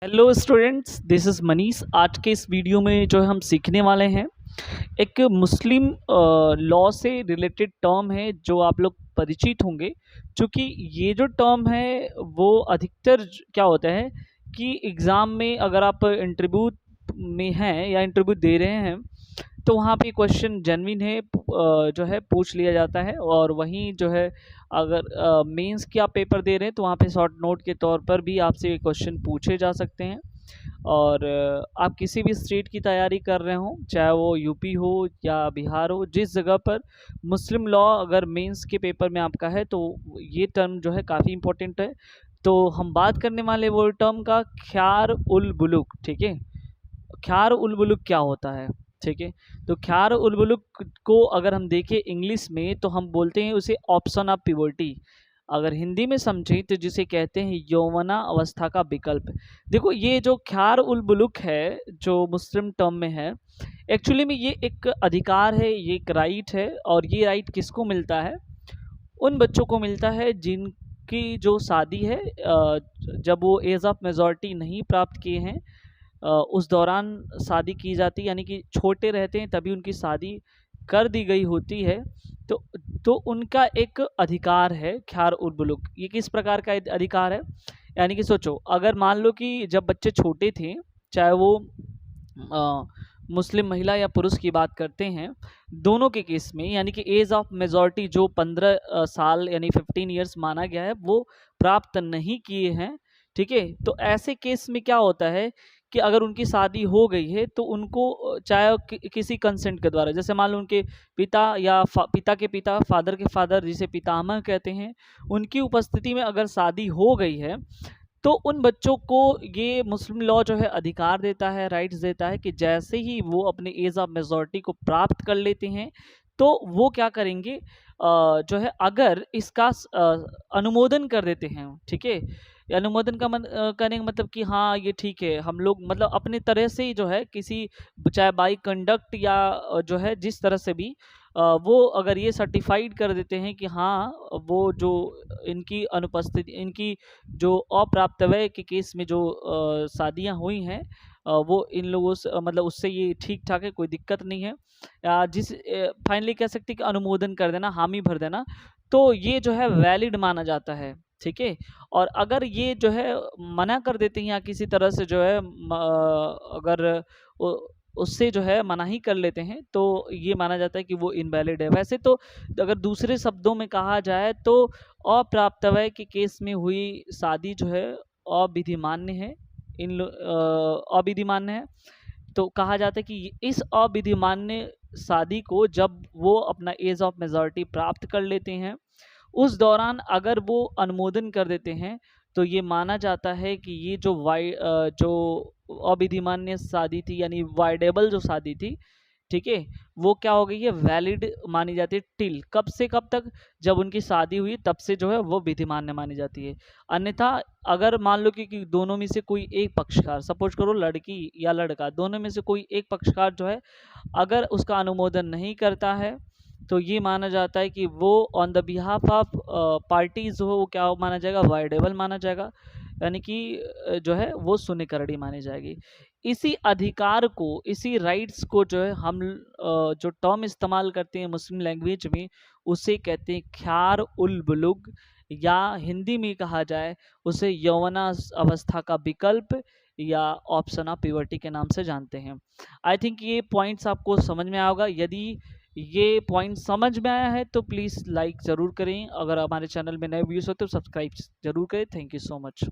Hello students, this is Manish. आज के इस वीडियो में जो है हम सीखने वाले हैं एक मुस्लिम लॉ से रिलेटेड टर्म है जो आप लोग परिचित होंगे। क्योंकि ये जो टर्म है वो अधिकतर क्या होता है कि एग्ज़ाम में अगर आप इंटरव्यू में हैं या इंटरव्यू दे रहे हैं तो वहाँ पे क्वेश्चन जेन्युइन है जो है पूछ लिया जाता है। और वहीं जो है अगर मेंस की आप पेपर दे रहे हैं तो वहाँ पे शॉर्ट नोट के तौर पर भी आपसे क्वेश्चन पूछे जा सकते हैं। और आप किसी भी स्टेट की तैयारी कर रहे हो, चाहे वो यूपी हो या बिहार हो, जिस जगह पर मुस्लिम लॉ अगर मेंस के पेपर में आपका है तो ये टर्म जो है काफ़ी इम्पोर्टेंट है। तो हम बात करने वाले वो टर्म का ख्यार उल बुलूक। ठीक है, ख्यार उल बुलूक क्या होता है? ठीक है, तो ख्यार उल बुलूक को अगर हम देखें इंग्लिश में तो हम बोलते हैं उसे ऑप्शन ऑफ पिवोर्टी। अगर हिंदी में समझें तो जिसे कहते हैं यौवना अवस्था का विकल्प। देखो, ये जो ख्यार उल बुलूक है जो मुस्लिम टर्म में है, एक्चुअली में ये एक अधिकार है, ये एक राइट है। और ये राइट किसको मिलता है? उन बच्चों को मिलता है जिनकी जो शादी है जब वो एज ऑफ मेजॉरिटी नहीं प्राप्त किए हैं उस दौरान शादी की जाती है, यानी कि छोटे रहते हैं तभी उनकी शादी कर दी गई होती है। तो तो उनका एक अधिकार है ख्यार उल बुलूक। ये किस प्रकार का अधिकार है? यानी कि सोचो, अगर मान लो कि जब बच्चे छोटे थे, चाहे वो अ, मुस्लिम महिला या पुरुष की बात करते हैं, दोनों के केस में यानी कि एज ऑफ मेजॉरिटी जो 15 साल यानी 15 ईयर्स माना गया है वो प्राप्त नहीं किए हैं। ठीक है, तो ऐसे केस में क्या होता है कि अगर उनकी शादी हो गई है तो उनको चाहे किसी कंसेंट के द्वारा, जैसे मान लो उनके पिता या पिता के पिता, फादर के फादर जिसे पितामह कहते हैं, उनकी उपस्थिति में अगर शादी हो गई है तो उन बच्चों को ये मुस्लिम लॉ जो है अधिकार देता है, राइट्स देता है कि जैसे ही वो अपने एज ऑफ मेजॉरिटी को प्राप्त कर लेते हैं तो वो क्या करेंगे, जो है अगर इसका अनुमोदन कर देते हैं। ठीक है, ये अनुमोदन का करने का मतलब कि हाँ ये ठीक है, हम लोग मतलब अपने तरह से ही जो है किसी, चाहे बाई कंडक्ट या जो है जिस तरह से भी वो अगर ये सर्टिफाइड कर देते हैं कि हाँ वो जो इनकी अनुपस्थिति, इनकी जो अप्राप्तव्य के केस में जो शादियां हुई हैं वो इन लोगों से मतलब उससे ये ठीक ठाक है, कोई दिक्कत नहीं है। जिस फाइनली कह सकते हैं कि अनुमोदन कर देना, हामी भर देना, तो ये जो है वैलिड माना जाता है। ठीक है, और अगर ये जो है मना कर देते हैं या किसी तरह से जो है अगर उससे जो है मनाही कर लेते हैं तो ये माना जाता है कि वो इनवैलिड है। वैसे तो अगर दूसरे शब्दों में कहा जाए तो अप्राप्तव्य के केस में हुई शादी जो है अविधिमान्य है। अविधिमान्य है। तो कहा जाता है कि इस अविधिमान्य शादी को जब वो अपना एज ऑफ मेजॉरिटी प्राप्त कर लेते हैं उस दौरान अगर वो अनुमोदन कर देते हैं तो ये माना जाता है कि ये जो जो अविधिमान्य शादी थी यानी वाइडेबल जो शादी थी, ठीक है, वो क्या हो गई है, वैलिड मानी जाती है। टिल कब से कब तक? जब उनकी शादी हुई तब से जो है वो विधिमान्य मानी जाती है। अन्यथा अगर मान लो कि दोनों में से कोई एक पक्षकार, सपोज करो लड़की या लड़का, दोनों में से कोई एक पक्षकार जो है अगर उसका अनुमोदन नहीं करता है तो ये माना जाता है कि वो on the behalf of parties हो, वो क्या माना जाएगा, वाइडेबल माना जाएगा। यानी कि जो है वो शून्यकरणी मानी जाएगी। इसी अधिकार को, इसी राइट्स को जो है हम जो टर्म इस्तेमाल करते हैं मुस्लिम लैंग्वेज में उसे कहते हैं ख्यार उल बुलुग, या हिंदी में कहा जाए उसे यौवना अवस्था का विकल्प या ऑप्शन ऑफ पिवर्टी के नाम से जानते हैं। आई थिंक ये पॉइंट्स आपको समझ में आएगा। यदि ये पॉइंट समझ में आया है तो प्लीज़ लाइक ज़रूर करें। अगर हमारे चैनल में नए व्यूज़ हो तो सब्सक्राइब ज़रूर करें। Thank you so much.